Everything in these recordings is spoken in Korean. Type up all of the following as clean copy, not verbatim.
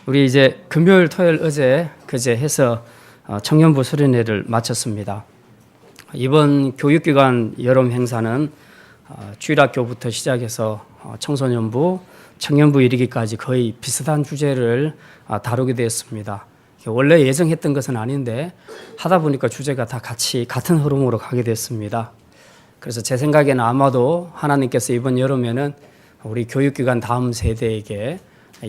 우리 이제 금요일, 토요일, 어제, 그제 해서 청년부 수련회를 마쳤습니다. 이번 교육기관 여름 행사는 주일학교부터 시작해서 청소년부, 청년부 이르기까지 거의 비슷한 주제를 다루게 되었습니다. 원래 예정했던 것은 아닌데 하다 보니까 주제가 다 같이 같은 흐름으로 가게 됐습니다. 그래서 제 생각에는 아마도 하나님께서 이번 여름에는 우리 교육기관 다음 세대에게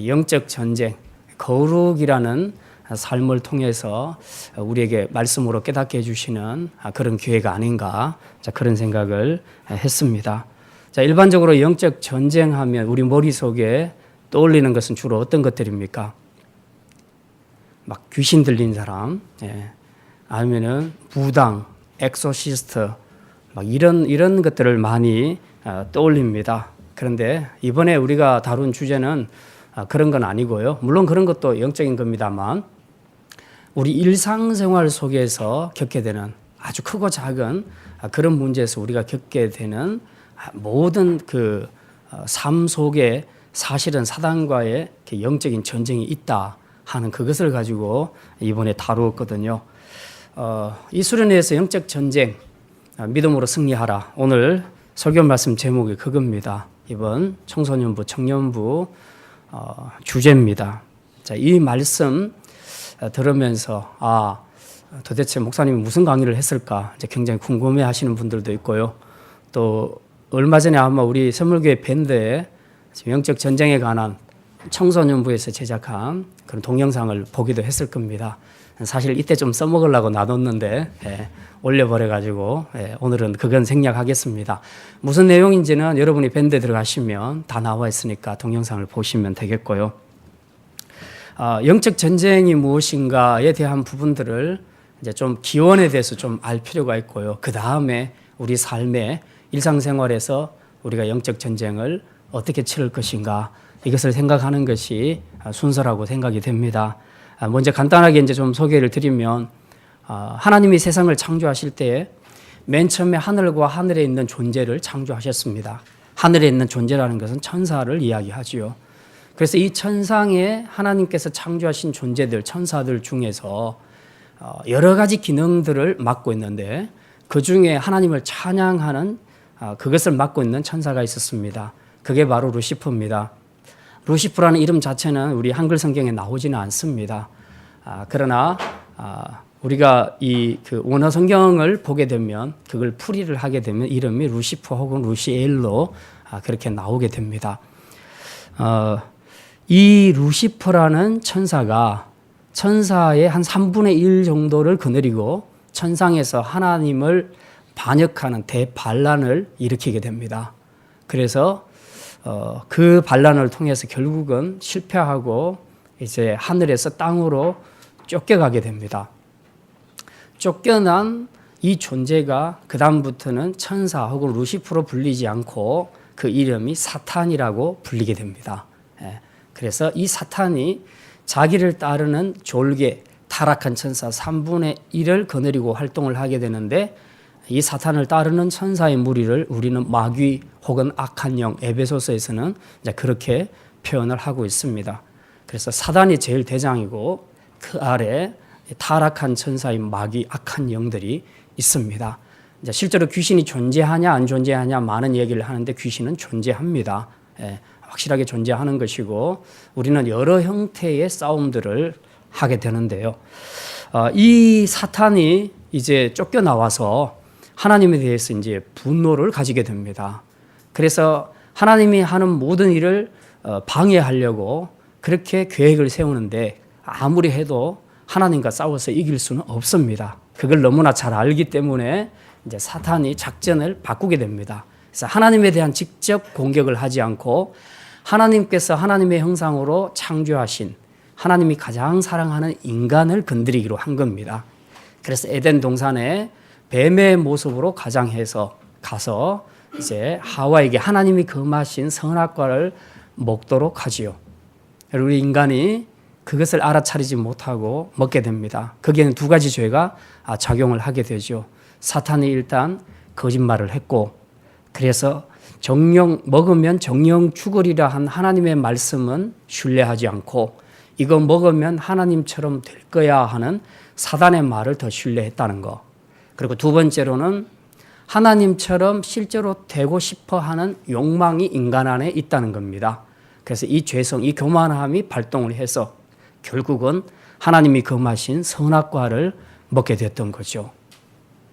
영적 전쟁, 거룩이라는 삶을 통해서 우리에게 말씀으로 깨닫게 해주시는 그런 기회가 아닌가, 그런 생각을 했습니다. 자, 일반적으로 영적 전쟁하면 우리 머릿속에 떠올리는 것은 주로 어떤 것들입니까? 막 귀신 들린 사람, 아니면은 무당, 엑소시스트, 막 이런 것들을 많이 떠올립니다. 그런데 이번에 우리가 다룬 주제는 그런 건 아니고요. 물론 그런 것도 영적인 겁니다만 우리 일상생활 속에서 겪게 되는 아주 크고 작은 그런 문제에서 우리가 겪게 되는 모든 그 삶 속에 사실은 사단과의 영적인 전쟁이 있다 하는 그것을 가지고 이번에 다루었거든요. 이 수련회에서 영적 전쟁, 믿음으로 승리하라. 오늘 설교 말씀 제목이 그겁니다. 이번 청소년부, 청년부 주제입니다. 자, 이 말씀 들으면서 도대체 목사님이 무슨 강의를 했을까 이제 굉장히 궁금해하시는 분들도 있고요. 또 얼마 전에 아마 우리 선물교회 밴드에 영적 전쟁에 관한 청소년부에서 제작한 그런 동영상을 보기도 했을 겁니다. 사실 이때 좀 써먹으려고 놔뒀는데 올려버려가지고 오늘은 그건 생략하겠습니다. 무슨 내용인지는 여러분이 밴드에 들어가시면 다 나와 있으니까 동영상을 보시면 되겠고요. 영적 전쟁이 무엇인가에 대한 부분들을 이제 좀 기원에 대해서 좀 알 필요가 있고요. 그 다음에 우리 삶의 일상생활에서 우리가 영적 전쟁을 어떻게 치를 것인가 이것을 생각하는 것이 순서라고 생각이 됩니다. 먼저 간단하게 이제 좀 소개를 드리면 하나님이 세상을 창조하실 때 맨 처음에 하늘과 하늘에 있는 존재를 창조하셨습니다. 하늘에 있는 존재라는 것은 천사를 이야기하지요. 그래서 이 천상에 하나님께서 창조하신 존재들, 천사들 중에서 여러 가지 기능들을 맡고 있는데 그 중에 하나님을 찬양하는 그것을 맡고 있는 천사가 있었습니다. 그게 바로 루시퍼입니다. 루시퍼라는 이름 자체는 우리 한글 성경에 나오지는 않습니다. 그러나 우리가 그 원어 성경을 보게 되면 그걸 풀이를 하게 되면 이름이 루시퍼 혹은 루시엘로 그렇게 나오게 됩니다. 이 루시퍼라는 천사가 천사의 한 3분의 1 정도를 거느리고 천상에서 하나님을 반역하는 대반란을 일으키게 됩니다. 그래서 그 반란을 통해서 결국은 실패하고 이제 하늘에서 땅으로 쫓겨가게 됩니다. 쫓겨난 이 존재가 그 다음부터는 천사 혹은 루시퍼로 불리지 않고 그 이름이 사탄이라고 불리게 됩니다. 그래서 이 사탄이 자기를 따르는 졸개, 타락한 천사 3분의 1을 거느리고 활동을 하게 되는데 이 사탄을 따르는 천사의 무리를 우리는 마귀 혹은 악한 영, 에베소서에서는 이제 그렇게 표현을 하고 있습니다. 그래서 사단이 제일 대장이고 그 아래 타락한 천사의 마귀, 악한 영들이 있습니다. 이제 실제로 귀신이 존재하냐 안 존재하냐 많은 얘기를 하는데 귀신은 존재합니다. 확실하게 존재하는 것이고 우리는 여러 형태의 싸움들을 하게 되는데요. 이 사탄이 이제 쫓겨나와서 하나님에 대해서 이제 분노를 가지게 됩니다. 그래서 하나님이 하는 모든 일을 방해하려고 그렇게 계획을 세우는데 아무리 해도 하나님과 싸워서 이길 수는 없습니다. 그걸 너무나 잘 알기 때문에 이제 사탄이 작전을 바꾸게 됩니다. 그래서 하나님에 대한 직접 공격을 하지 않고 하나님께서 하나님의 형상으로 창조하신 하나님이 가장 사랑하는 인간을 건드리기로 한 겁니다. 그래서 에덴 동산에 뱀의 모습으로 가장해서 가서 이제 하와에게 하나님이 금하신 선악과를 먹도록 하지요. 우리 인간이 그것을 알아차리지 못하고 먹게 됩니다. 거기에는 두 가지 죄가 작용을 하게 되죠. 사탄이 일단 거짓말을 했고 그래서 정령 먹으면 정령 죽으리라 한 하나님의 말씀은 신뢰하지 않고 이거 먹으면 하나님처럼 될 거야 하는 사단의 말을 더 신뢰했다는 거. 그리고 두 번째로는 하나님처럼 실제로 되고 싶어 하는 욕망이 인간 안에 있다는 겁니다. 그래서 이 죄성, 이 교만함이 발동을 해서 결국은 하나님이 금하신 선악과를 먹게 됐던 거죠.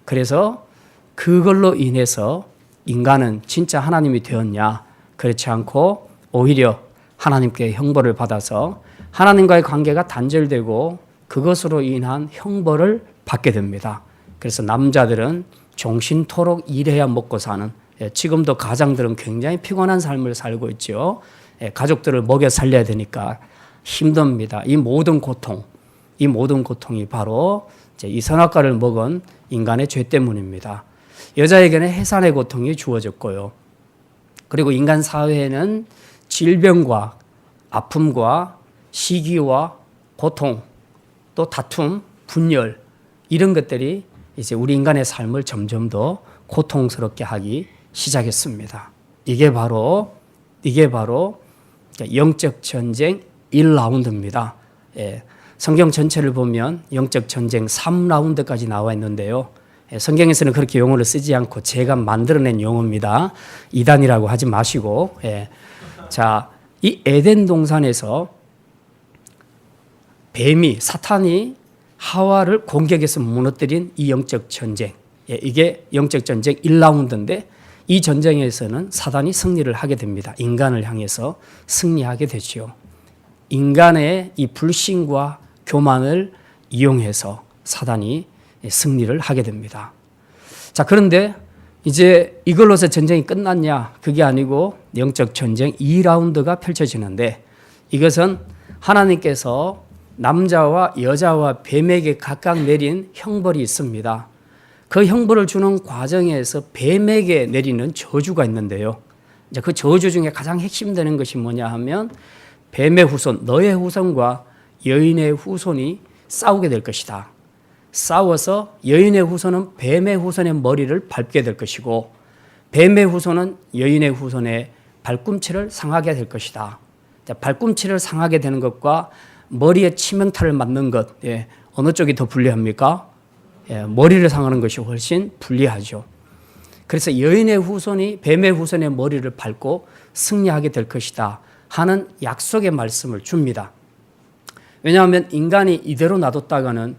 그래서 그걸로 인해서 인간은 진짜 하나님이 되었냐? 그렇지 않고 오히려 하나님께 형벌을 받아서 하나님과의 관계가 단절되고 그것으로 인한 형벌을 받게 됩니다. 그래서 남자들은 종신토록 일해야 먹고 사는, 지금도 가장들은 굉장히 피곤한 삶을 살고 있죠. 가족들을 먹여 살려야 되니까 힘듭니다. 이 모든 고통이 바로 이 선악과를 먹은 인간의 죄 때문입니다. 여자에게는 해산의 고통이 주어졌고요. 그리고 인간 사회에는 질병과 아픔과 시기와 고통, 또 다툼, 분열 이런 것들이 이제 우리 인간의 삶을 점점 더 고통스럽게 하기 시작했습니다. 이게 바로 영적 전쟁 1라운드입니다. 성경 전체를 보면 영적 전쟁 3라운드까지 나와 있는데요. 성경에서는 그렇게 용어를 쓰지 않고 제가 만들어낸 용어입니다. 이단이라고 하지 마시고. 자, 이 에덴 동산에서 사탄이 하와를 공격해서 무너뜨린 이 영적 전쟁. 이게 영적 전쟁 1라운드인데 이 전쟁에서는 사단이 승리를 하게 됩니다. 인간을 향해서 승리하게 되죠. 인간의 이 불신과 교만을 이용해서 사단이 승리를 하게 됩니다. 자, 그런데 이제 이걸로서 전쟁이 끝났냐? 그게 아니고 영적 전쟁 2라운드가 펼쳐지는데 이것은 하나님께서 남자와 여자와 뱀에게 각각 내린 형벌이 있습니다. 그 형벌을 주는 과정에서 뱀에게 내리는 저주가 있는데요. 이제 그 저주 중에 가장 핵심되는 것이 뭐냐 하면 뱀의 후손, 너의 후손과 여인의 후손이 싸우게 될 것이다. 싸워서 여인의 후손은 뱀의 후손의 머리를 밟게 될 것이고 뱀의 후손은 여인의 후손의 발꿈치를 상하게 될 것이다. 발꿈치를 상하게 되는 것과 머리에 치명타를 맞는 것, 어느 쪽이 더 불리합니까? 머리를 상하는 것이 훨씬 불리하죠. 그래서 여인의 후손이 뱀의 후손의 머리를 밟고 승리하게 될 것이다 하는 약속의 말씀을 줍니다. 왜냐하면 인간이 이대로 놔뒀다가는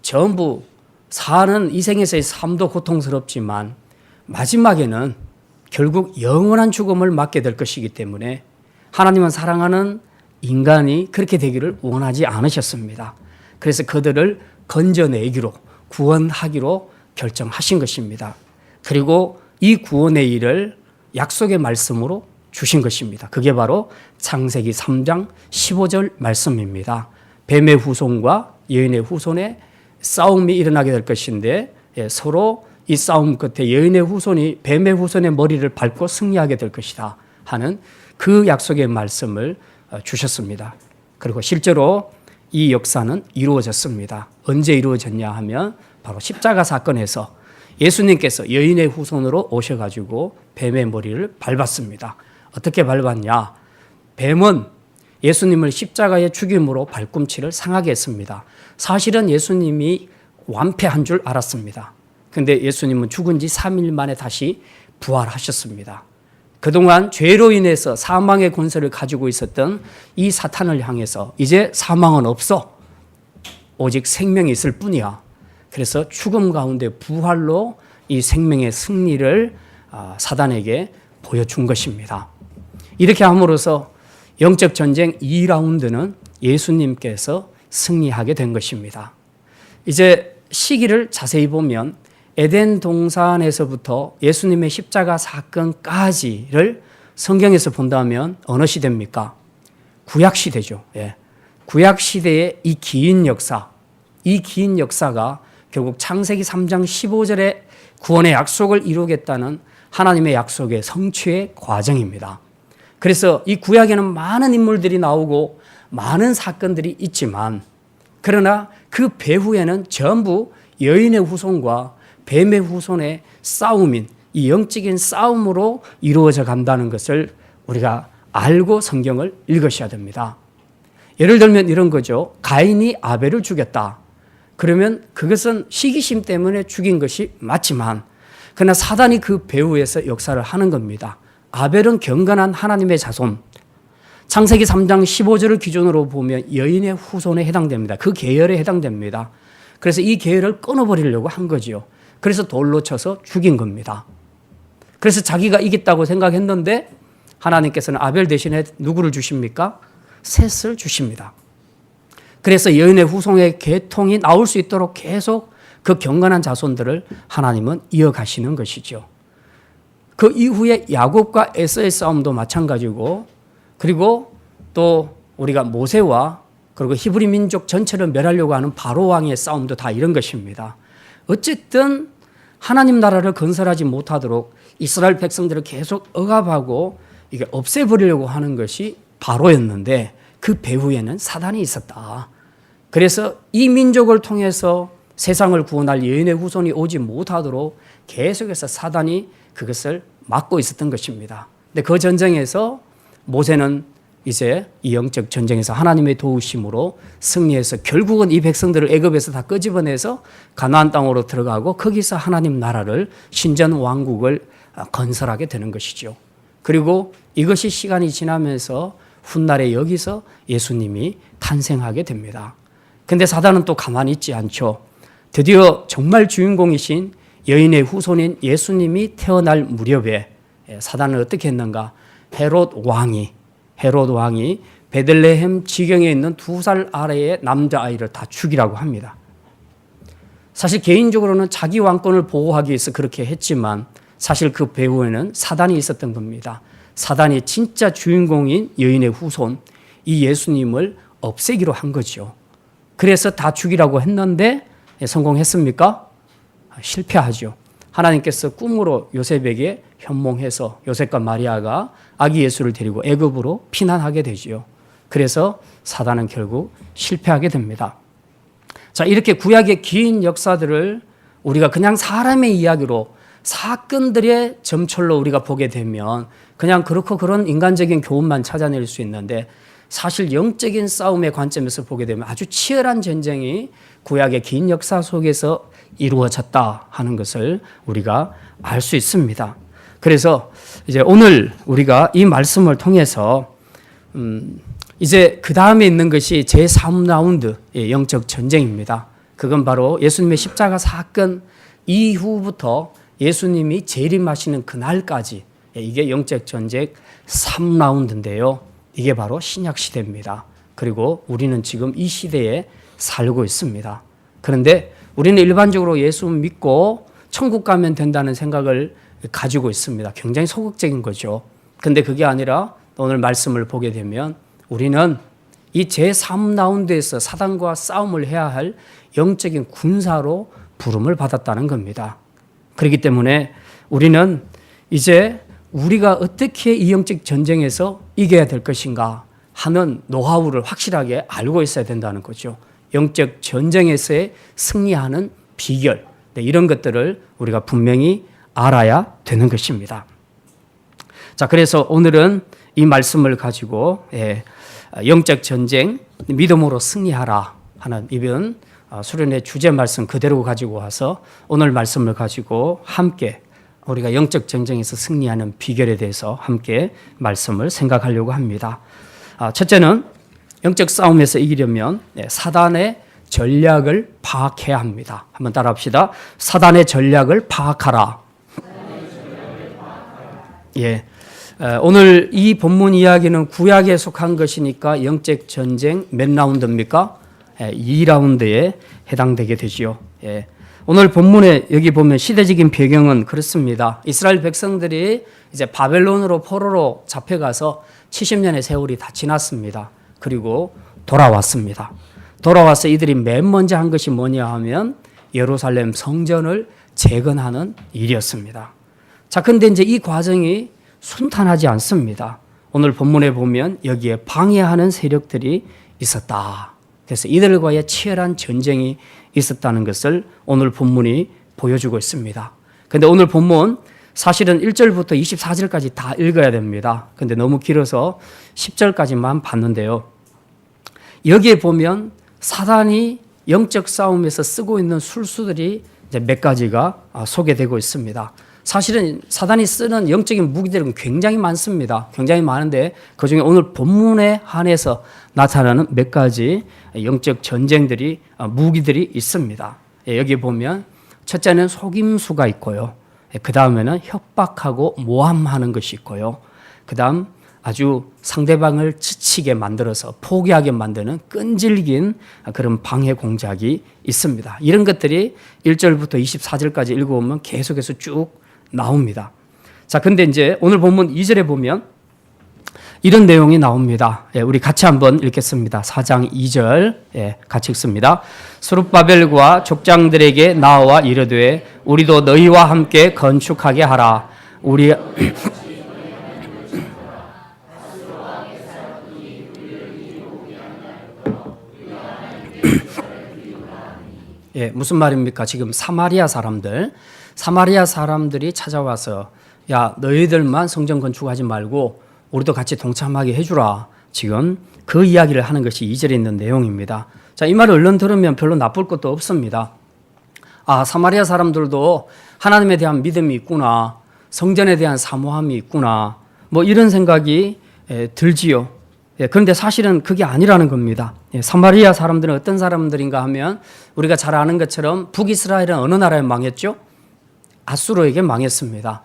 전부 사는 이 생에서의 삶도 고통스럽지만 마지막에는 결국 영원한 죽음을 맞게 될 것이기 때문에 하나님은 사랑하는 인간이 그렇게 되기를 원하지 않으셨습니다. 그래서 그들을 건져내기로 구원하기로 결정하신 것입니다. 그리고 이 구원의 일을 약속의 말씀으로 주신 것입니다. 그게 바로 창세기 3장 15절 말씀입니다. 뱀의 후손과 여인의 후손의 싸움이 일어나게 될 것인데 서로 이 싸움 끝에 여인의 후손이 뱀의 후손의 머리를 밟고 승리하게 될 것이다 하는 그 약속의 말씀을 주셨습니다. 그리고 실제로 이 역사는 이루어졌습니다. 언제 이루어졌냐 하면 바로 십자가 사건에서 예수님께서 여인의 후손으로 오셔가지고 뱀의 머리를 밟았습니다. 어떻게 밟았냐? 뱀은 예수님을 십자가에 죽임으로 발꿈치를 상하게 했습니다. 사실은 예수님이 완패한 줄 알았습니다. 그런데 예수님은 죽은 지 3일 만에 다시 부활하셨습니다. 그동안 죄로 인해서 사망의 권세를 가지고 있었던 이 사탄을 향해서 이제 사망은 없어. 오직 생명이 있을 뿐이야. 그래서 죽음 가운데 부활로 이 생명의 승리를 사단에게 보여준 것입니다. 이렇게 함으로써 영적 전쟁 2라운드는 예수님께서 승리하게 된 것입니다. 이제 시기를 자세히 보면 에덴 동산에서부터 예수님의 십자가 사건까지를 성경에서 본다면 어느 시대입니까? 구약 시대죠. 구약 시대의 이 긴 역사가 결국 창세기 3장 15절에 구원의 약속을 이루겠다는 하나님의 약속의 성취의 과정입니다. 그래서 이 구약에는 많은 인물들이 나오고 많은 사건들이 있지만 그러나 그 배후에는 전부 여인의 후손과 뱀의 후손의 싸움인 이 영적인 싸움으로 이루어져 간다는 것을 우리가 알고 성경을 읽으셔야 됩니다. 예를 들면 이런 거죠. 가인이 아벨을 죽였다. 그러면 그것은 시기심 때문에 죽인 것이 맞지만 그러나 사단이 그 배후에서 역사를 하는 겁니다. 아벨은 경건한 하나님의 자손. 창세기 3장 15절을 기준으로 보면 여인의 후손에 해당됩니다. 그 계열에 해당됩니다. 그래서 이 계열을 끊어버리려고 한 거죠. 그래서 돌로 쳐서 죽인 겁니다. 그래서 자기가 이겼다고 생각했는데 하나님께서는 아벨 대신에 누구를 주십니까? 셋을 주십니다. 그래서 여인의 후손의 계통이 나올 수 있도록 계속 그 경건한 자손들을 하나님은 이어가시는 것이죠. 그 이후에 야곱과 에서의 싸움도 마찬가지고, 그리고 또 우리가 모세와 그리고 히브리 민족 전체를 멸하려고 하는 바로 왕의 싸움도 다 이런 것입니다. 어쨌든 하나님 나라를 건설하지 못하도록 이스라엘 백성들을 계속 억압하고 이게 없애버리려고 하는 것이 바로였는데 그 배후에는 사단이 있었다. 그래서 이 민족을 통해서 세상을 구원할 여인의 후손이 오지 못하도록 계속해서 사단이 그것을 막고 있었던 것입니다. 근데 그 전쟁에서 모세는 이제 이 영적 전쟁에서 하나님의 도우심으로 승리해서 결국은 이 백성들을 애굽에서 다 끄집어내서 가나안 땅으로 들어가고 거기서 하나님 나라를 신전 왕국을 건설하게 되는 것이죠. 그리고 이것이 시간이 지나면서 훗날에 여기서 예수님이 탄생하게 됩니다. 근데 사단은 또 가만히 있지 않죠. 드디어 정말 주인공이신 여인의 후손인 예수님이 태어날 무렵에 사단은 어떻게 했는가? 헤롯 왕이 베들레헴 지경에 있는 2살 아래의 남자아이를 다 죽이라고 합니다. 사실 개인적으로는 자기 왕권을 보호하기 위해서 그렇게 했지만 사실 그 배후에는 사단이 있었던 겁니다. 사단이 진짜 주인공인 여인의 후손, 이 예수님을 없애기로 한 거죠. 그래서 다 죽이라고 했는데 성공했습니까? 실패하죠. 하나님께서 꿈으로 요셉에게 현몽해서 요셉과 마리아가 아기 예수를 데리고 애굽으로 피난하게 되지요. 그래서 사단은 결국 실패하게 됩니다. 자, 이렇게 구약의 긴 역사들을 우리가 그냥 사람의 이야기로 사건들의 점철로 우리가 보게 되면 그냥 그렇고 그런 인간적인 교훈만 찾아낼 수 있는데 사실 영적인 싸움의 관점에서 보게 되면 아주 치열한 전쟁이 구약의 긴 역사 속에서 이루어졌다 하는 것을 우리가 알 수 있습니다. 그래서 이제 오늘 우리가 이 말씀을 통해서 이제 그 다음에 있는 것이 제3라운드의 영적 전쟁입니다. 그건 바로 예수님의 십자가 사건 이후부터 예수님이 재림하시는 그날까지 이게 영적 전쟁 3라운드인데요. 이게 바로 신약 시대입니다. 그리고 우리는 지금 이 시대에 살고 있습니다. 그런데 우리는 일반적으로 예수 믿고 천국 가면 된다는 생각을 가지고 있습니다. 굉장히 소극적인 거죠. 근데 그게 아니라 오늘 말씀을 보게 되면 우리는 이 제3라운드에서 사단과 싸움을 해야 할 영적인 군사로 부름을 받았다는 겁니다. 그렇기 때문에 우리는 이제 우리가 어떻게 이 영적 전쟁에서 이겨야 될 것인가 하는 노하우를 확실하게 알고 있어야 된다는 거죠. 영적 전쟁에서의 승리하는 비결, 이런 것들을 우리가 분명히 알아야 되는 것입니다. 자, 그래서 오늘은 이 말씀을 가지고 영적 전쟁, 믿음으로 승리하라 하는 이번 수련회 주제 말씀 그대로 가지고 와서 오늘 말씀을 가지고 함께 우리가 영적 전쟁에서 승리하는 비결에 대해서 함께 말씀을 생각하려고 합니다. 첫째는 영적 싸움에서 이기려면 사단의 전략을 파악해야 합니다. 한번 따라합시다. 사단의 전략을 파악하라. 예, 오늘 이 본문 이야기는 구약에 속한 것이니까 영적 전쟁 몇 라운드입니까? 2라운드에 해당되게 되지요. 예. 오늘 본문에 여기 보면 시대적인 배경은 그렇습니다. 이스라엘 백성들이 이제 바벨론으로 포로로 잡혀가서 70년의 세월이 다 지났습니다. 그리고 돌아왔습니다. 돌아와서 이들이 맨 먼저 한 것이 뭐냐 하면 예루살렘 성전을 재건하는 일이었습니다. 자, 근데 이제 이 과정이 순탄하지 않습니다. 오늘 본문에 보면 여기에 방해하는 세력들이 있었다. 그래서 이들과의 치열한 전쟁이 있었다는 것을 오늘 본문이 보여주고 있습니다. 그런데 오늘 본문 사실은 1절부터 24절까지 다 읽어야 됩니다. 근데 너무 길어서 10절까지만 봤는데요. 여기에 보면 사단이 영적 싸움에서 쓰고 있는 술수들이 이제 몇 가지가 소개되고 있습니다. 사실은 사단이 쓰는 영적인 무기들은 굉장히 많습니다. 굉장히 많은데 그중에 오늘 본문에 한해서 나타나는 몇 가지 영적 전쟁들이 무기들이 있습니다. 여기 보면 첫째는 속임수가 있고요. 그 다음에는 협박하고 모함하는 것이 있고요. 그 다음 아주 상대방을 지치게 만들어서 포기하게 만드는 끈질긴 그런 방해 공작이 있습니다. 이런 것들이 1절부터 24절까지 읽어보면 계속해서 쭉 나옵니다. 자, 근데 이제 오늘 본문 2절에 보면 이런 내용이 나옵니다. 우리 같이 한번 읽겠습니다. 4장 2절 같이 읽습니다. 스룹바벨과 족장들에게 나와 이르되 우리도 너희와 함께 건축하게 하라. 우리 무슨 말입니까? 지금 사마리아 사람들이 찾아와서 야, 너희들만 성전 건축하지 말고 우리도 같이 동참하게 해주라. 지금 그 이야기를 하는 것이 2절에 있는 내용입니다. 자, 이 말을 얼른 들으면 별로 나쁠 것도 없습니다. 아, 사마리아 사람들도 하나님에 대한 믿음이 있구나. 성전에 대한 사모함이 있구나. 뭐 이런 생각이 들지요. 그런데 사실은 그게 아니라는 겁니다. 사마리아 사람들은 어떤 사람들인가 하면 우리가 잘 아는 것처럼 북이스라엘은 어느 나라에 망했죠? 아수르에게 망했습니다.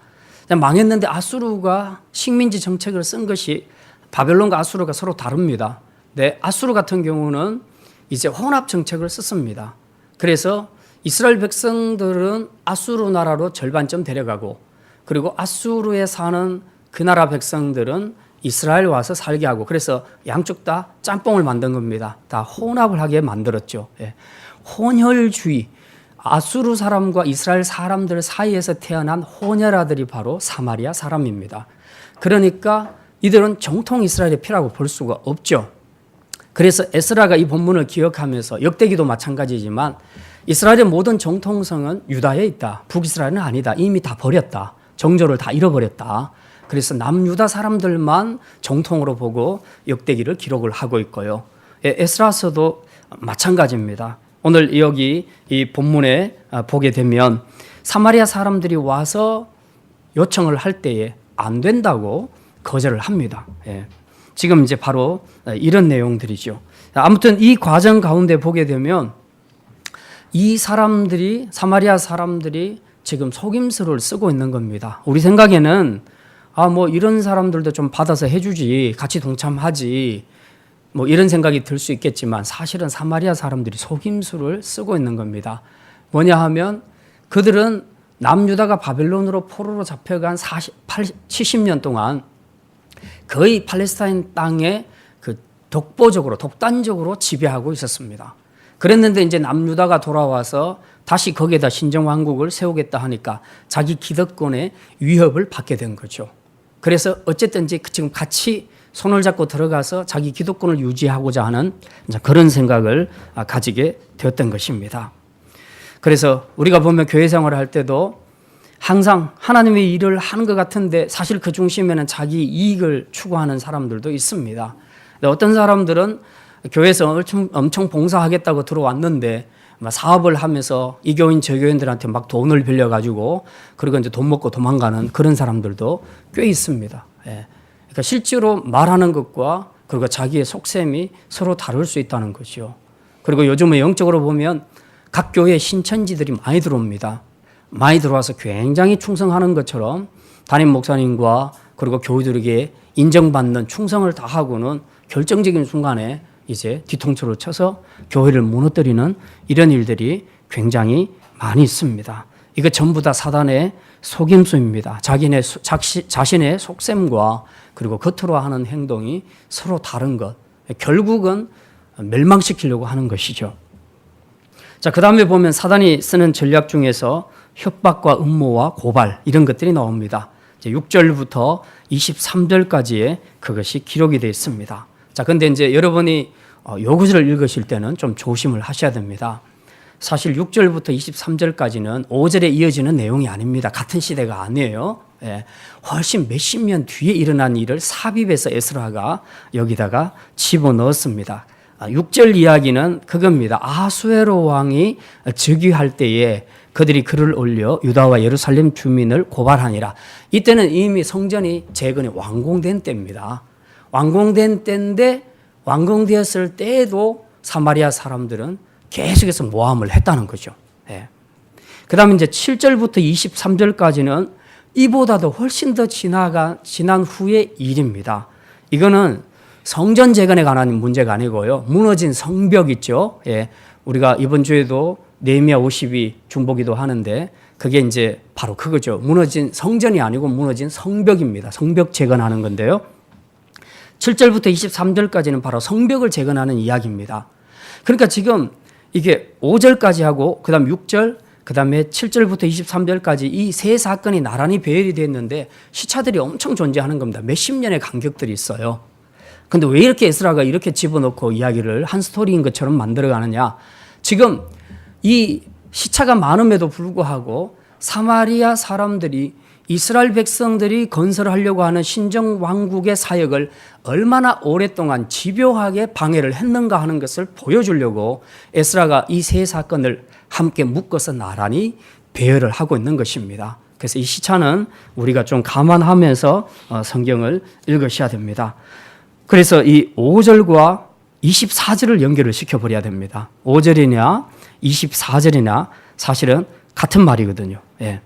망했는데 아수르가 식민지 정책을 쓴 것이 바벨론과 아수르가 서로 다릅니다. 네, 아수르 같은 경우는 이제 혼합 정책을 썼습니다. 그래서 이스라엘 백성들은 아수르 나라로 절반쯤 데려가고 그리고 아수르에 사는 그 나라 백성들은 이스라엘 와서 살게 하고 그래서 양쪽 다 짬뽕을 만든 겁니다. 다 혼합을 하게 만들었죠. 혼혈주의, 아수르 사람과 이스라엘 사람들 사이에서 태어난 혼혈아들이 바로 사마리아 사람입니다. 그러니까 이들은 정통 이스라엘의 피라고 볼 수가 없죠. 그래서 에스라가 이 본문을 기억하면서 역대기도 마찬가지지만 이스라엘의 모든 정통성은 유다에 있다. 북이스라엘은 아니다. 이미 다 버렸다. 정조를 다 잃어버렸다. 그래서 남유다 사람들만 정통으로 보고 역대기를 기록을 하고 있고요. 에스라서도 마찬가지입니다. 오늘 여기 이 본문에 보게 되면 사마리아 사람들이 와서 요청을 할 때에 안 된다고 거절을 합니다. 지금 이제 바로 이런 내용들이죠. 아무튼 이 과정 가운데 보게 되면 이 사람들이 사마리아 사람들이 지금 속임수를 쓰고 있는 겁니다. 우리 생각에는 뭐 이런 사람들도 좀 받아서 해주지, 같이 동참하지, 뭐 이런 생각이 들 수 있겠지만 사실은 사마리아 사람들이 속임수를 쓰고 있는 겁니다. 뭐냐 하면 그들은 남유다가 바벨론으로 포로로 잡혀간 70년 동안 거의 팔레스타인 땅에 그 독단적으로 지배하고 있었습니다. 그랬는데 이제 남유다가 돌아와서 다시 거기에다 신정왕국을 세우겠다 하니까 자기 기득권의 위협을 받게 된 거죠. 그래서 어쨌든지 지금 같이 손을 잡고 들어가서 자기 기득권을 유지하고자 하는 그런 생각을 가지게 되었던 것입니다. 그래서 우리가 보면 교회 생활을 할 때도 항상 하나님의 일을 하는 것 같은데 사실 그 중심에는 자기 이익을 추구하는 사람들도 있습니다. 어떤 사람들은 교회에서 엄청 봉사하겠다고 들어왔는데 사업을 하면서 이 교인 저 교인들한테 막 돈을 빌려가지고 그리고 이제 돈 먹고 도망가는 그런 사람들도 꽤 있습니다. 그러니까 실제로 말하는 것과 그리고 자기의 속셈이 서로 다를 수 있다는 것이요. 그리고 요즘에 영적으로 보면 각 교회에 신천지들이 많이 들어옵니다. 많이 들어와서 굉장히 충성하는 것처럼 담임 목사님과 그리고 교우들에게 인정받는 충성을 다하고는 결정적인 순간에 이제 뒤통수를 쳐서 교회를 무너뜨리는 이런 일들이 굉장히 많이 있습니다. 이거 전부 다 사단의 속임수입니다. 자신의 속셈과 그리고 겉으로 하는 행동이 서로 다른 것. 결국은 멸망시키려고 하는 것이죠. 자, 그 다음에 보면 사단이 쓰는 전략 중에서 협박과 음모와 고발 이런 것들이 나옵니다. 6절부터 23절까지의 그것이 기록이 되어 있습니다. 자, 근데 이제 여러분이 요 구절을 읽으실 때는 좀 조심을 하셔야 됩니다. 사실 6절부터 23절까지는 5절에 이어지는 내용이 아닙니다. 같은 시대가 아니에요. 예, 훨씬 몇십 년 뒤에 일어난 일을 삽입해서 에스라가 여기다가 집어넣었습니다. 6절 이야기는 그겁니다. 아수에로 왕이 즉위할 때에 그들이 글을 올려 유다와 예루살렘 주민을 고발하니라. 이때는 이미 성전이 재건이 완공된 때입니다. 완공된 때인데 완공되었을 때에도 사마리아 사람들은 계속해서 모함을 했다는 거죠. 예. 그 다음에 이제 7절부터 23절까지는 이보다도 훨씬 더 지난 후의 일입니다. 이거는 성전 재건에 관한 문제가 아니고요. 무너진 성벽 있죠. 예. 우리가 이번 주에도 느헤미야 50이 중보기도 하는데 그게 이제 바로 그거죠. 무너진 성전이 아니고 무너진 성벽입니다. 성벽 재건하는 건데요. 7절부터 23절까지는 바로 성벽을 재건하는 이야기입니다. 그러니까 지금 이게 5절까지 하고 그 다음 6절 그 다음에 7절부터 23절까지 이 세 사건이 나란히 배열이 됐는데 시차들이 엄청 존재하는 겁니다. 몇십 년의 간격들이 있어요. 근데 왜 이렇게 에스라가 이렇게 집어넣고 이야기를 한 스토리인 것처럼 만들어가느냐. 지금 이 시차가 많음에도 불구하고 사마리아 사람들이 이스라엘 백성들이 건설하려고 하는 신정왕국의 사역을 얼마나 오랫동안 집요하게 방해를 했는가 하는 것을 보여주려고 에스라가 이 세 사건을 함께 묶어서 나란히 배열을 하고 있는 것입니다. 그래서 이 시차는 우리가 좀 감안하면서 성경을 읽으셔야 됩니다. 그래서 이 5절과 24절을 연결을 시켜버려야 됩니다. 5절이냐 24절이냐 사실은 같은 말이거든요. 예.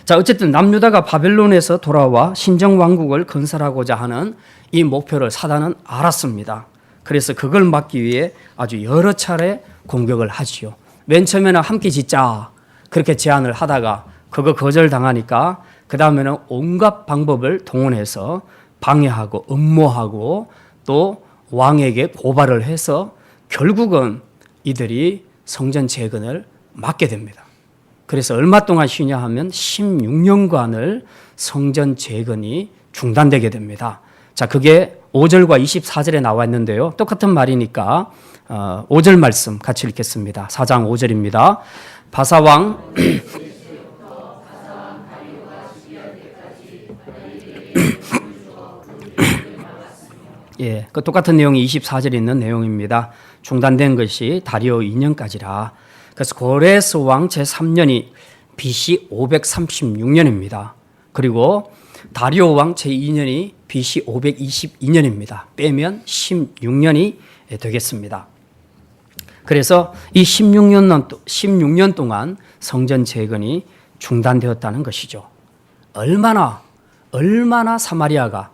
자, 어쨌든 남유다가 바벨론에서 돌아와 신정왕국을 건설하고자 하는 이 목표를 사단은 알았습니다. 그래서 그걸 막기 위해 아주 여러 차례 공격을 하지요. 맨 처음에는 함께 짓자 그렇게 제안을 하다가 그거 거절당하니까 그 다음에는 온갖 방법을 동원해서 방해하고 음모하고 또 왕에게 고발을 해서 결국은 이들이 성전 재건을 막게 됩니다. 그래서 얼마 동안 쉬냐 하면 16년간을 성전 재건이 중단되게 됩니다. 자, 그게 5절과 24절에 나와 있는데요. 똑같은 말이니까 5절 말씀 같이 읽겠습니다. 4장 5절입니다. 바사왕 예, 그 똑같은 내용이 24절에 있는 내용입니다. 중단된 것이 다리오 2년까지라. 그래서 고레스 왕 제3년이 BC 536년입니다. 그리고 다리오 왕 제2년이 BC 522년입니다. 빼면 16년이 되겠습니다. 그래서 이 16년 동안 성전 재건이 중단되었다는 것이죠. 얼마나 사마리아가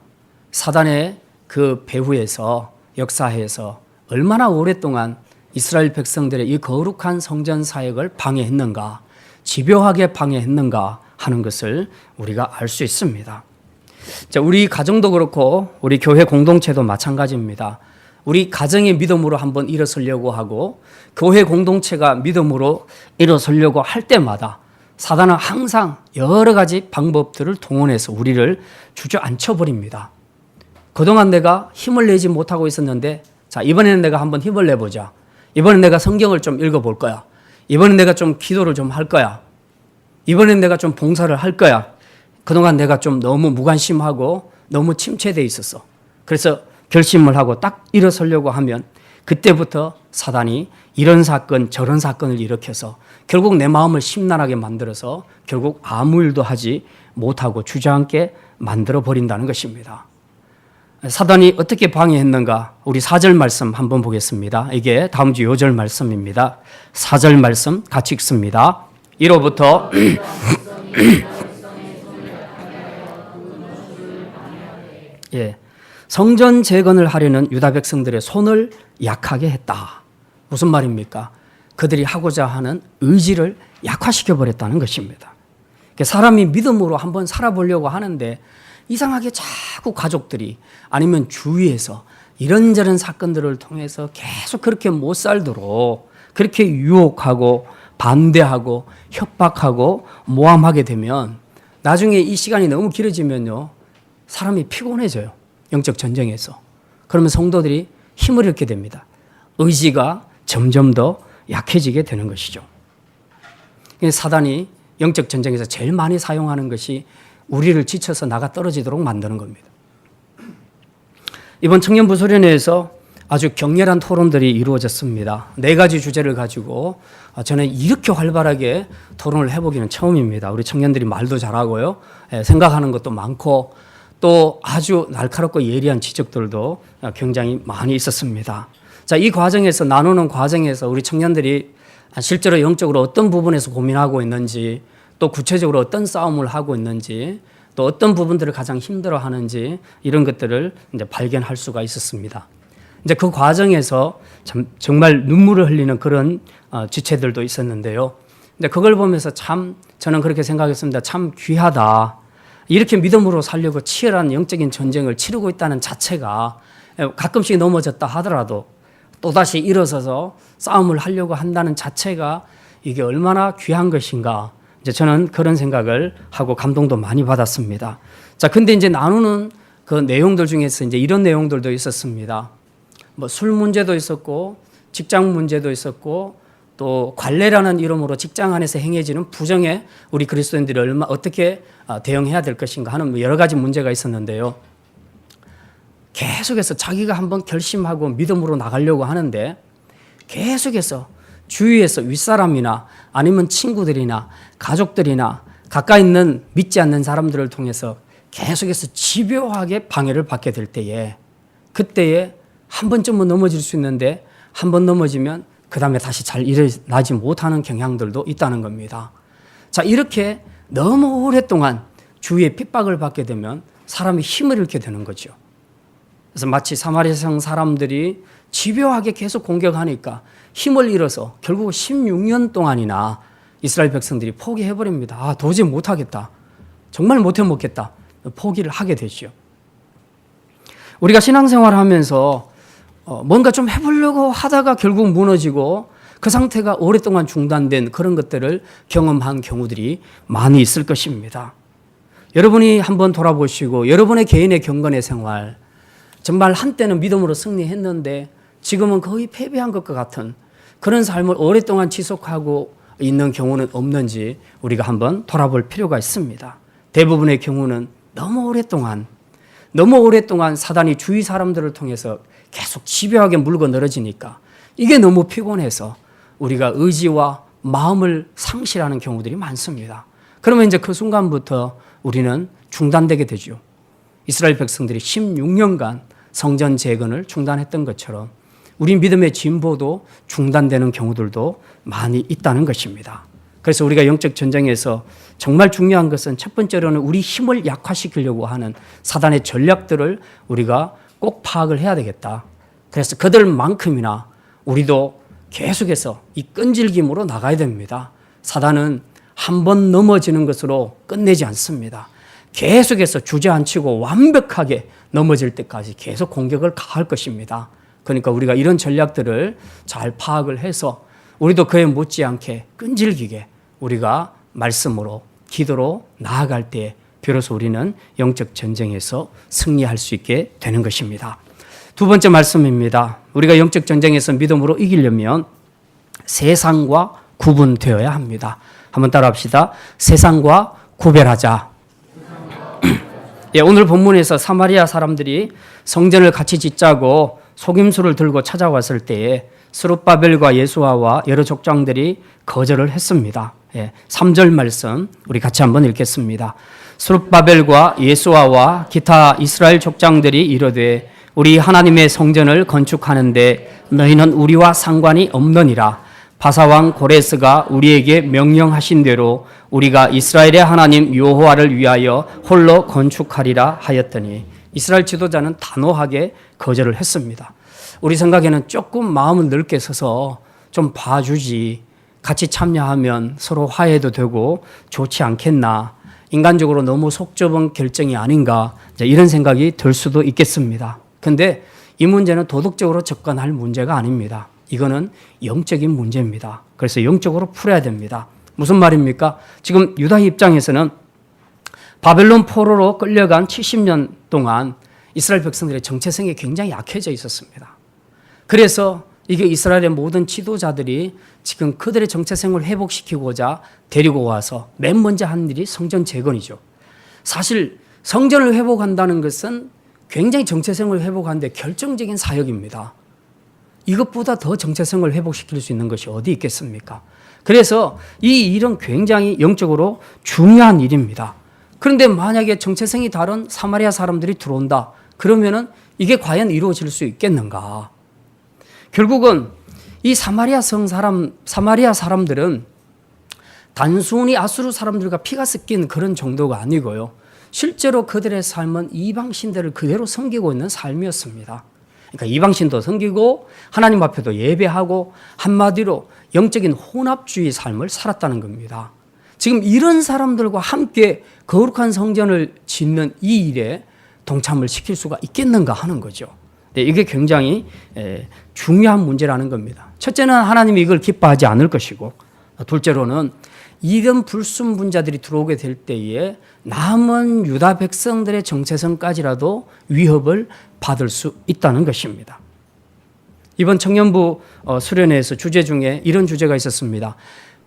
사단의 그 배후에서 역사에서 얼마나 오랫동안 이스라엘 백성들의 이 거룩한 성전 사역을 방해했는가, 집요하게 방해했는가 하는 것을 우리가 알 수 있습니다. 자, 우리 가정도 그렇고 우리 교회 공동체도 마찬가지입니다. 우리 가정의 믿음으로 한번 일어서려고 하고 교회 공동체가 믿음으로 일어서려고 할 때마다 사단은 항상 여러 가지 방법들을 동원해서 우리를 주저앉혀 버립니다. 그동안 내가 힘을 내지 못하고 있었는데 자, 이번에는 내가 한번 힘을 내보자. 이번엔 내가 성경을 좀 읽어볼 거야. 이번엔 내가 좀 기도를 좀 할 거야. 이번엔 내가 좀 봉사를 할 거야. 그동안 내가 좀 너무 무관심하고 너무 침체되어 있었어. 그래서 결심을 하고 딱 일어서려고 하면 그때부터 사단이 이런 사건 저런 사건을 일으켜서 결국 내 마음을 심란하게 만들어서 결국 아무 일도 하지 못하고 주저앉게 만들어 버린다는 것입니다. 사단이 어떻게 방해했는가? 우리 4절 말씀 한번 보겠습니다. 이게 다음 주 요절 말씀입니다. 4절 말씀 같이 읽습니다. 이로부터 예, 성전 재건을 하려는 유다 백성들의 손을 약하게 했다. 무슨 말입니까? 그들이 하고자 하는 의지를 약화시켜 버렸다는 것입니다. 사람이 믿음으로 한번 살아보려고 하는데 이상하게 자꾸 가족들이 아니면 주위에서 이런저런 사건들을 통해서 계속 그렇게 못 살도록 그렇게 유혹하고 반대하고 협박하고 모함하게 되면 나중에 이 시간이 너무 길어지면요, 사람이 피곤해져요. 영적 전쟁에서. 그러면 성도들이 힘을 잃게 됩니다. 의지가 점점 더 약해지게 되는 것이죠. 사단이 영적 전쟁에서 제일 많이 사용하는 것이 우리를 지쳐서 나가 떨어지도록 만드는 겁니다. 이번 청년부수련회에서 아주 격렬한 토론들이 이루어졌습니다. 4가지 주제를 가지고 저는 이렇게 활발하게 토론을 해보기는 처음입니다. 우리 청년들이 말도 잘하고요. 생각하는 것도 많고 또 아주 날카롭고 예리한 지적들도 굉장히 많이 있었습니다. 자, 이 과정에서 나누는 과정에서 우리 청년들이 실제로 영적으로 어떤 부분에서 고민하고 있는지 또 구체적으로 어떤 싸움을 하고 있는지 또 어떤 부분들을 가장 힘들어하는지 이런 것들을 이제 발견할 수가 있었습니다. 이제 그 과정에서 정말 눈물을 흘리는 그런 지체들도 있었는데요. 근데 그걸 보면서 참 저는 그렇게 생각했습니다. 참 귀하다. 이렇게 믿음으로 살려고 치열한 영적인 전쟁을 치르고 있다는 자체가 가끔씩 넘어졌다 하더라도 또다시 일어서서 싸움을 하려고 한다는 자체가 이게 얼마나 귀한 것인가. 이제 저는 그런 생각을 하고 감동도 많이 받았습니다. 자, 근데 이제 나누는 그 내용들 중에서 이제 이런 내용들도 있었습니다. 뭐 술 문제도 있었고, 직장 문제도 있었고, 또 관례라는 이름으로 직장 안에서 행해지는 부정에 우리 그리스도인들이 어떻게 대응해야 될 것인가 하는 여러 가지 문제가 있었는데요. 계속해서 자기가 한번 결심하고 믿음으로 나가려고 하는데 계속해서 주위에서 윗사람이나 아니면 친구들이나 가족들이나 가까이 있는 믿지 않는 사람들을 통해서 계속해서 집요하게 방해를 받게 될 때에 그때에 한 번쯤은 넘어질 수 있는데 한 번 넘어지면 그 다음에 다시 잘 일어나지 못하는 경향들도 있다는 겁니다. 자, 이렇게 너무 오랫동안 주위에 핍박을 받게 되면 사람이 힘을 잃게 되는 거죠. 그래서 마치 사마리아성 사람들이 집요하게 계속 공격하니까 힘을 잃어서 결국 16년 동안이나 이스라엘 백성들이 포기해버립니다. 아, 도저히 못하겠다. 정말 못해먹겠다. 포기를 하게 되죠. 우리가 신앙생활을 하면서 뭔가 좀 해보려고 하다가 결국 무너지고 그 상태가 오랫동안 중단된 그런 것들을 경험한 경우들이 많이 있을 것입니다. 여러분이 한번 돌아보시고 여러분의 개인의 경건의 생활 정말 한때는 믿음으로 승리했는데 지금은 거의 패배한 것과 같은 그런 삶을 오랫동안 지속하고 있는 경우는 없는지 우리가 한번 돌아볼 필요가 있습니다. 대부분의 경우는 너무 오랫동안 사단이 주위 사람들을 통해서 계속 집요하게 물고 늘어지니까 이게 너무 피곤해서 우리가 의지와 마음을 상실하는 경우들이 많습니다. 그러면 이제 그 순간부터 우리는 중단되게 되죠. 이스라엘 백성들이 16년간 성전 재건을 중단했던 것처럼 우리 믿음의 진보도 중단되는 경우들도 많이 있다는 것입니다. 그래서 우리가 영적 전쟁에서 정말 중요한 것은 첫 번째로는 우리 힘을 약화시키려고 하는 사단의 전략들을 우리가 꼭 파악을 해야 되겠다. 그래서 그들만큼이나 우리도 계속해서 이 끈질김으로 나가야 됩니다. 사단은 한 번 넘어지는 것으로 끝내지 않습니다. 계속해서 주저앉히고 완벽하게 넘어질 때까지 계속 공격을 가할 것입니다. 그러니까 우리가 이런 전략들을 잘 파악을 해서 우리도 그에 못지않게 끈질기게 우리가 말씀으로 기도로 나아갈 때 비로소 우리는 영적 전쟁에서 승리할 수 있게 되는 것입니다. 두 번째 말씀입니다. 우리가 영적 전쟁에서 믿음으로 이기려면 세상과 구분되어야 합니다. 한번 따라합시다. 세상과 구별하자. 예, 오늘 본문에서 사마리아 사람들이 성전을 같이 짓자고 속임수를 들고 찾아왔을 때에 스룹바벨과 예수아와 여러 족장들이 거절을 했습니다. 예, 3절 말씀 우리 같이 한번 읽겠습니다. 스룹바벨과 예수아와 기타 이스라엘 족장들이 이르되 우리 하나님의 성전을 건축하는데 너희는 우리와 상관이 없느니라. 바사왕 고레스가 우리에게 명령하신 대로 우리가 이스라엘의 하나님 여호와를 위하여 홀로 건축하리라 하였더니 이스라엘 지도자는 단호하게 거절을 했습니다. 우리 생각에는 조금 마음은 넓게 서서 좀 봐주지, 같이 참여하면 서로 화해도 되고 좋지 않겠나, 인간적으로 너무 속 좁은 결정이 아닌가, 이런 생각이 들 수도 있겠습니다. 근데 이 문제는 도덕적으로 접근할 문제가 아닙니다. 이거는 영적인 문제입니다. 그래서 영적으로 풀어야 됩니다. 무슨 말입니까? 지금 유다 입장에서는 바벨론 포로로 끌려간 70년 동안 이스라엘 백성들의 정체성이 굉장히 약해져 있었습니다. 그래서 이게 이스라엘의 모든 지도자들이 지금 그들의 정체성을 회복시키고자 데리고 와서 맨 먼저 한 일이 성전 재건이죠. 사실 성전을 회복한다는 것은 굉장히 정체성을 회복하는데 결정적인 사역입니다. 이것보다 더 정체성을 회복시킬 수 있는 것이 어디 있겠습니까? 그래서 이 일은 굉장히 영적으로 중요한 일입니다. 그런데 만약에 정체성이 다른 사마리아 사람들이 들어온다. 그러면은 이게 과연 이루어질 수 있겠는가? 결국은 이 사마리아 사람들은 단순히 아수르 사람들과 피가 섞인 그런 정도가 아니고요. 실제로 그들의 삶은 이방신들을 그대로 섬기고 있는 삶이었습니다. 그러니까 이방신도 섬기고 하나님 앞에도 예배하고 한마디로 영적인 혼합주의 삶을 살았다는 겁니다. 지금 이런 사람들과 함께 거룩한 성전을 짓는 이 일에 동참을 시킬 수가 있겠는가 하는 거죠. 이게 굉장히 중요한 문제라는 겁니다. 첫째는 하나님이 이걸 기뻐하지 않을 것이고, 둘째로는 이런 불순분자들이 들어오게 될 때에 남은 유다 백성들의 정체성까지라도 위협을 받을 수 있다는 것입니다. 이번 청년부 수련회에서 주제 중에 이런 주제가 있었습니다.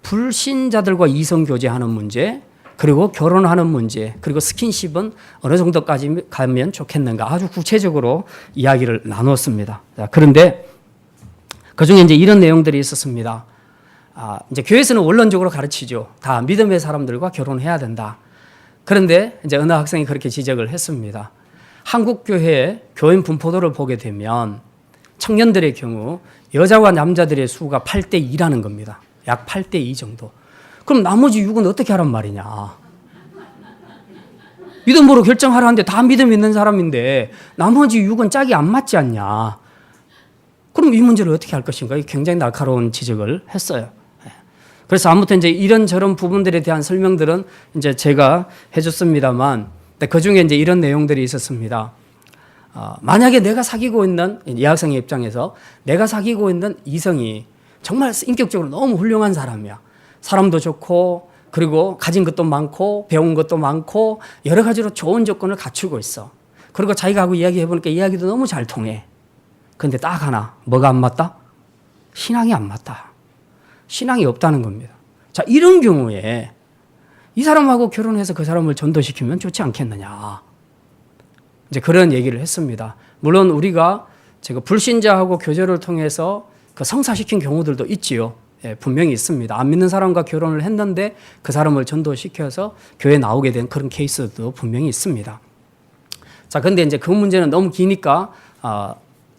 불신자들과 이성교제하는 문제, 그리고 결혼하는 문제, 그리고 스킨십은 어느 정도까지 가면 좋겠는가, 아주 구체적으로 이야기를 나눴습니다. 그런데 그 중에 이제 이런 내용들이 있었습니다. 이제 교회에서는 원론적으로 가르치죠. 다 믿음의 사람들과 결혼해야 된다. 그런데 이제 어느 학생이 그렇게 지적을 했습니다. 한국 교회의 교인 분포도를 보게 되면 청년들의 경우 여자와 남자들의 수가 8대 2라는 겁니다. 약 8대 2 정도. 그럼 나머지 6은 어떻게 하란 말이냐. 믿음으로 결정하라는데 다 믿음 있는 사람인데 나머지 6은 짝이 안 맞지 않냐. 그럼 이 문제를 어떻게 할 것인가. 굉장히 날카로운 지적을 했어요. 그래서 아무튼 이제 이런저런 부분들에 대한 설명들은 이제 제가 해줬습니다만, 그 중에 이제 이런 내용들이 있었습니다. 만약에 내가 사귀고 있는, 이 학생의 입장에서 내가 사귀고 있는 이성이 정말 인격적으로 너무 훌륭한 사람이야. 사람도 좋고, 그리고 가진 것도 많고, 배운 것도 많고, 여러 가지로 좋은 조건을 갖추고 있어. 그리고 자기가 하고 이야기해보니까 이야기도 너무 잘 통해. 그런데 딱 하나, 뭐가 안 맞다? 신앙이 안 맞다. 신앙이 없다는 겁니다. 자, 이런 경우에 이 사람하고 결혼해서 그 사람을 전도시키면 좋지 않겠느냐. 이제 그런 얘기를 했습니다. 물론 우리가 제가 불신자하고 교제를 통해서 그 성사시킨 경우들도 있지요. 예, 분명히 있습니다. 안 믿는 사람과 결혼을 했는데 그 사람을 전도시켜서 교회에 나오게 된 그런 케이스도 분명히 있습니다. 자, 근데 이제 그 문제는 너무 기니까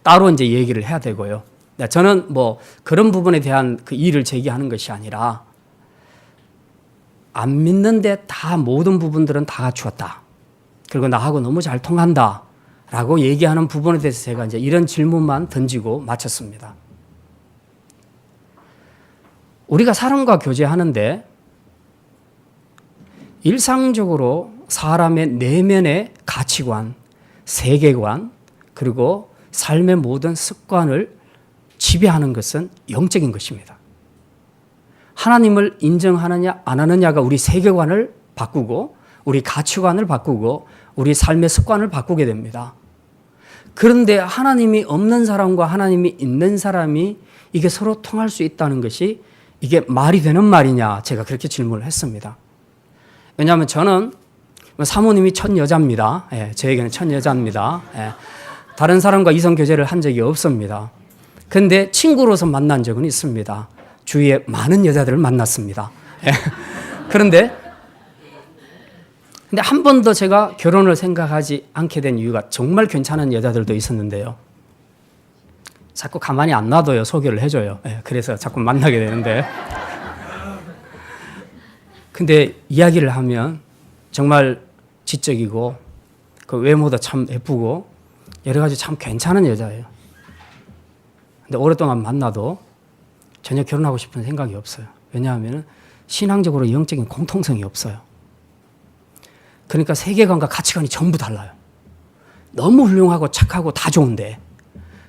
따로 이제 얘기를 해야 되고요. 저는 뭐 그런 부분에 대한 그 이의를 제기하는 것이 아니라 안 믿는데 다 모든 부분들은 다 갖추었다. 그리고 나하고 너무 잘 통한다. 라고 얘기하는 부분에 대해서 제가 이제 이런 질문만 던지고 마쳤습니다. 우리가 사람과 교제하는데 일상적으로 사람의 내면의 가치관, 세계관, 그리고 삶의 모든 습관을 지배하는 것은 영적인 것입니다. 하나님을 인정하느냐 안 하느냐가 우리 세계관을 바꾸고 우리 가치관을 바꾸고 우리 삶의 습관을 바꾸게 됩니다. 그런데 하나님이 없는 사람과 하나님이 있는 사람이 이게 서로 통할 수 있다는 것이 이게 말이 되는 말이냐, 제가 그렇게 질문을 했습니다. 왜냐하면 저는 사모님이 첫 여자입니다. 예, 저에게는 첫 여자입니다. 예, 다른 사람과 이성 교제를 한 적이 없습니다. 그런데 친구로서 만난 적은 있습니다. 주위에 많은 여자들을 만났습니다. 예, 그런데 한 번도 제가 결혼을 생각하지 않게 된 이유가 정말 괜찮은 여자들도 있었는데요. 자꾸 가만히 안 놔둬요. 소개를 해줘요. 예, 그래서 자꾸 만나게 되는데. 근데 이야기를 하면 정말 지적이고 그 외모도 참 예쁘고 여러 가지 참 괜찮은 여자예요. 근데 오랫동안 만나도 전혀 결혼하고 싶은 생각이 없어요. 왜냐하면 신앙적으로 영적인 공통성이 없어요. 그러니까 세계관과 가치관이 전부 달라요. 너무 훌륭하고 착하고 다 좋은데,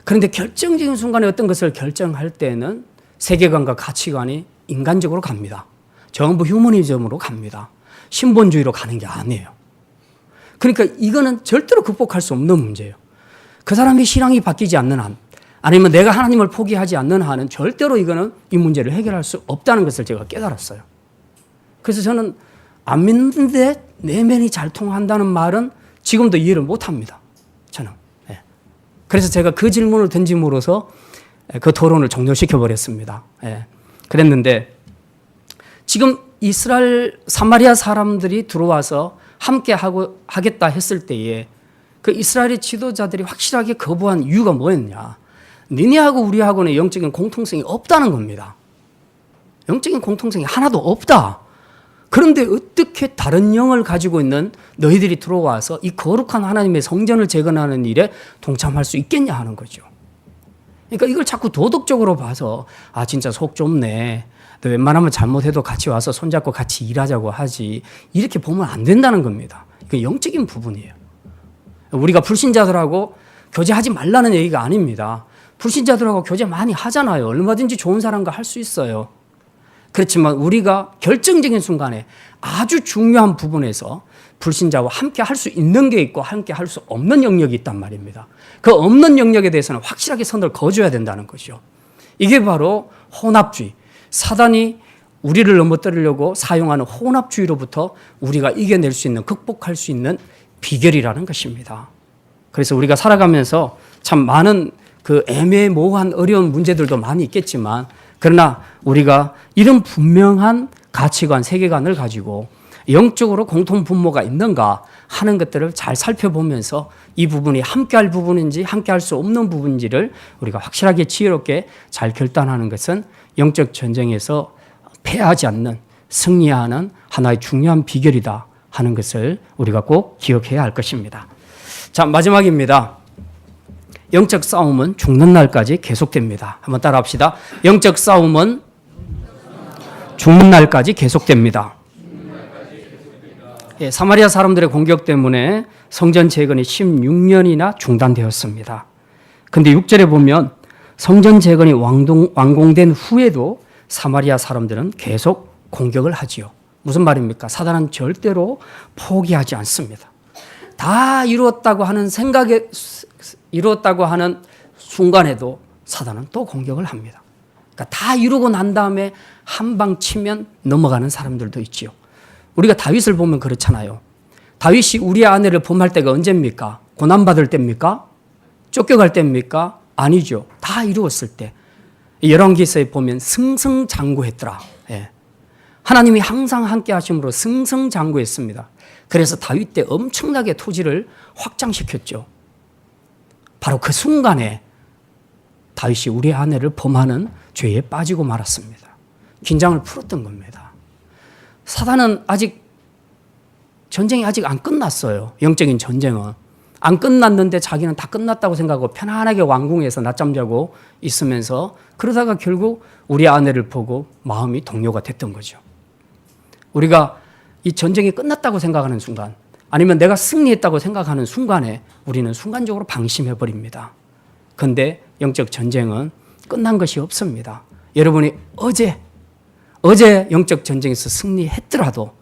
그런데 결정적인 순간에 어떤 것을 결정할 때는 세계관과 가치관이 인간적으로 갑니다. 전부 휴머니즘으로 갑니다. 신본주의로 가는 게 아니에요. 그러니까 이거는 절대로 극복할 수 없는 문제예요. 그 사람의 신앙이 바뀌지 않는 한, 아니면 내가 하나님을 포기하지 않는 한은 절대로 이거는 이 문제를 해결할 수 없다는 것을 제가 깨달았어요. 그래서 저는 안 믿는데 내면이 잘 통한다는 말은 지금도 이해를 못합니다. 저는. 그래서 제가 그 질문을 던짐으로써 그 토론을 종료시켜 버렸습니다. 그랬는데 지금 이스라엘 사마리아 사람들이 들어와서 함께 하겠다 했을 때에 그 이스라엘의 지도자들이 확실하게 거부한 이유가 뭐였냐? 니네하고 우리하고는 영적인 공통성이 없다는 겁니다. 영적인 공통성이 하나도 없다. 그런데 어떻게 다른 영을 가지고 있는 너희들이 들어와서 이 거룩한 하나님의 성전을 재건하는 일에 동참할 수 있겠냐 하는 거죠. 그러니까 이걸 자꾸 도덕적으로 봐서 아 진짜 속 좁네. 너 웬만하면 잘못해도 같이 와서 손잡고 같이 일하자고 하지. 이렇게 보면 안 된다는 겁니다. 이게 영적인 부분이에요. 우리가 불신자들하고 교제하지 말라는 얘기가 아닙니다. 불신자들하고 교제 많이 하잖아요. 얼마든지 좋은 사람과 할 수 있어요. 그렇지만 우리가 결정적인 순간에 아주 중요한 부분에서 불신자와 함께 할 수 있는 게 있고 함께 할 수 없는 영역이 있단 말입니다. 그 없는 영역에 대해서는 확실하게 선을 그어줘야 된다는 것이죠. 이게 바로 혼합주의. 사단이 우리를 넘어뜨리려고 사용하는 혼합주의로부터 우리가 이겨낼 수 있는, 극복할 수 있는 비결이라는 것입니다. 그래서 우리가 살아가면서 참 많은 그 애매모호한 어려운 문제들도 많이 있겠지만 그러나 우리가 이런 분명한 가치관, 세계관을 가지고 영적으로 공통 분모가 있는가 하는 것들을 잘 살펴보면서 이 부분이 함께할 부분인지 함께할 수 없는 부분인지를 우리가 확실하게 지혜롭게 잘 결단하는 것은 영적 전쟁에서 패하지 않는, 승리하는 하나의 중요한 비결이다 하는 것을 우리가 꼭 기억해야 할 것입니다. 자, 마지막입니다. 영적 싸움은 죽는 날까지 계속됩니다. 한번 따라 합시다. 영적 싸움은 죽는 날까지 계속됩니다. 사마리아 사람들의 공격 때문에 성전 재건이 16년이나 중단되었습니다. 그런데 6절에 보면 성전 재건이 완공된 후에도 사마리아 사람들은 계속 공격을 하지요. 무슨 말입니까? 사단은 절대로 포기하지 않습니다. 다 이루었다고 하는 생각에 이루었다고 하는 순간에도 사단은 또 공격을 합니다. 그러니까 다 이루고 난 다음에 한 방 치면 넘어가는 사람들도 있지요. 우리가 다윗을 보면 그렇잖아요. 다윗이 우리의 아내를 범할 때가 언제입니까? 고난받을 때입니까? 쫓겨갈 때입니까? 아니죠. 다 이루었을 때. 열왕기서에 보면 승승장구했더라. 하나님이 항상 함께 하심으로 승승장구했습니다. 그래서 다윗 때 엄청나게 토지를 확장시켰죠. 바로 그 순간에 다윗이 우리 아내를 범하는 죄에 빠지고 말았습니다. 긴장을 풀었던 겁니다. 사단은 전쟁이 아직 안 끝났어요. 영적인 전쟁은. 안 끝났는데 자기는 다 끝났다고 생각하고 편안하게 왕궁에서 낮잠 자고 있으면서 그러다가 결국 우리 아내를 보고 마음이 동요가 됐던 거죠. 우리가 이 전쟁이 끝났다고 생각하는 순간 아니면 내가 승리했다고 생각하는 순간에 우리는 순간적으로 방심해 버립니다. 그런데 영적 전쟁은 끝난 것이 없습니다. 여러분이 어제 영적 전쟁에서 승리했더라도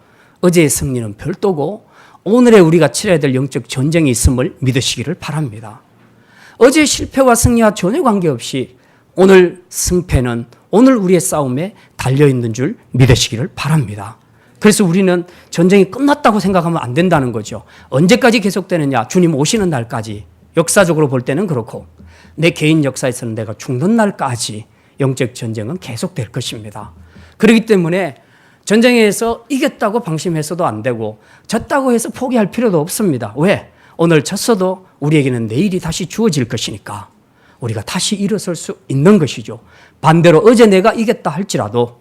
어제의 승리는 별도고 오늘의 우리가 치러야 될 영적 전쟁이 있음을 믿으시기를 바랍니다. 어제의 실패와 승리와 전혀 관계없이 오늘 승패는 오늘 우리의 싸움에 달려있는 줄 믿으시기를 바랍니다. 그래서 우리는 전쟁이 끝났다고 생각하면 안 된다는 거죠. 언제까지 계속되느냐? 주님 오시는 날까지. 역사적으로 볼 때는 그렇고 내 개인 역사에서는 내가 죽는 날까지 영적 전쟁은 계속될 것입니다. 그렇기 때문에 전쟁에서 이겼다고 방심해서도 안 되고 졌다고 해서 포기할 필요도 없습니다. 왜? 오늘 졌어도 우리에게는 내일이 다시 주어질 것이니까 우리가 다시 일어설 수 있는 것이죠. 반대로 어제 내가 이겼다 할지라도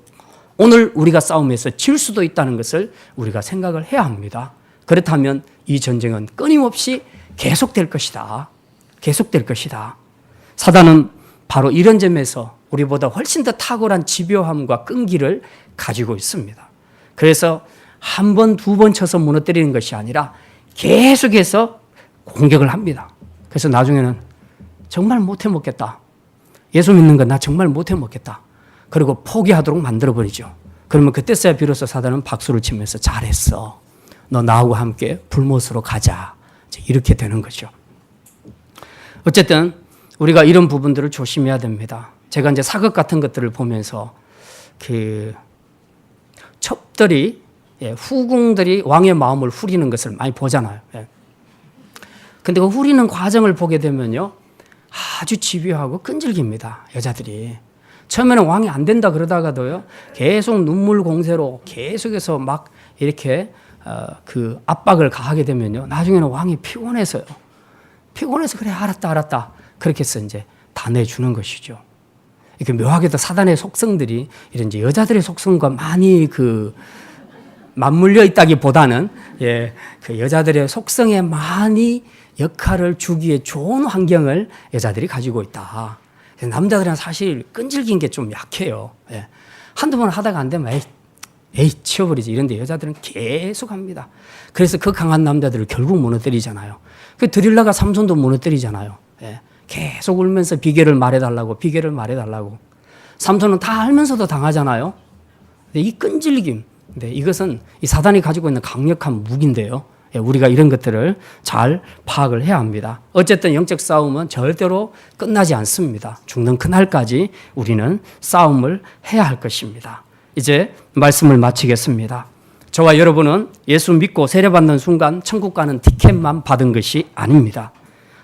오늘 우리가 싸움에서 질 수도 있다는 것을 우리가 생각을 해야 합니다. 그렇다면 이 전쟁은 끊임없이 계속될 것이다. 계속될 것이다. 사단은 바로 이런 점에서 우리보다 훨씬 더 탁월한 집요함과 끈기를 가지고 있습니다. 그래서 한 번, 두 번 쳐서 무너뜨리는 것이 아니라 계속해서 공격을 합니다. 그래서 나중에는 정말 못해 먹겠다. 예수 믿는 건 나 정말 못해 먹겠다. 그리고 포기하도록 만들어버리죠. 그러면 그때서야 비로소 사단은 박수를 치면서 잘했어. 너 나하고 함께 불못으로 가자. 이렇게 되는 거죠. 어쨌든 우리가 이런 부분들을 조심해야 됩니다. 제가 이제 사극 같은 것들을 보면서 그 첩들이 후궁들이 왕의 마음을 후리는 것을 많이 보잖아요. 근데 그 후리는 과정을 보게 되면요, 아주 집요하고 끈질깁니다. 여자들이 처음에는 왕이 안 된다 그러다가도요, 계속 눈물 공세로 계속해서 막 이렇게 그 압박을 가하게 되면요, 나중에는 왕이 피곤해서 그래 알았다 그렇게 해서 이제 다 내주는 것이죠. 이렇게 묘하게도 사단의 속성들이 이런 이제 여자들의 속성과 많이 그 맞물려 있다기보다는 그 여자들의 속성에 많이 역할을 주기에 좋은 환경을 여자들이 가지고 있다. 남자들은 사실 끈질긴 게 좀 약해요. 한두 번 하다가 안 되면 에이 치워버리지 이런데 여자들은 계속 합니다. 그래서 그 강한 남자들을 결국 무너뜨리잖아요. 그 드릴라가 삼손도 무너뜨리잖아요. 계속 울면서 비결을 말해달라고. 삼손은 다 알면서도 당하잖아요. 근데 이 끈질김, 이것은 이 사단이 가지고 있는 강력한 무기인데요. 우리가 이런 것들을 잘 파악을 해야 합니다. 어쨌든 영적 싸움은 절대로 끝나지 않습니다. 죽는 그날까지 우리는 싸움을 해야 할 것입니다. 이제 말씀을 마치겠습니다. 저와 여러분은 예수 믿고 세례받는 순간 천국 가는 티켓만 받은 것이 아닙니다.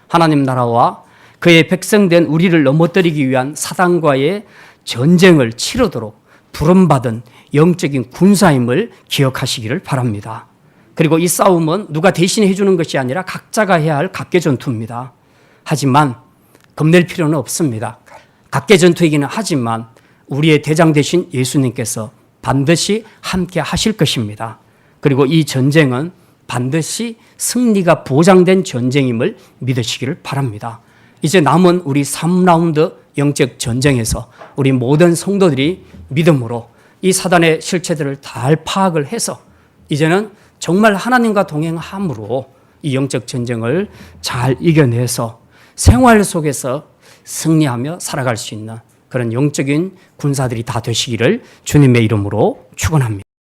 하나님 나라와 그의 백성된 우리를 넘어뜨리기 위한 사단과의 전쟁을 치르도록 부름받은 영적인 군사임을 기억하시기를 바랍니다. 그리고 이 싸움은 누가 대신해 주는 것이 아니라 각자가 해야 할 각계 전투입니다. 하지만 겁낼 필요는 없습니다. 각계 전투이기는 하지만 우리의 대장 되신 예수님께서 반드시 함께 하실 것입니다. 그리고 이 전쟁은 반드시 승리가 보장된 전쟁임을 믿으시기를 바랍니다. 이제 남은 우리 3라운드 영적 전쟁에서 우리 모든 성도들이 믿음으로 이 사단의 실체들을 잘 파악을 해서 이제는 정말 하나님과 동행함으로 이 영적 전쟁을 잘 이겨내서 생활 속에서 승리하며 살아갈 수 있는 그런 영적인 군사들이 다 되시기를 주님의 이름으로 축원합니다.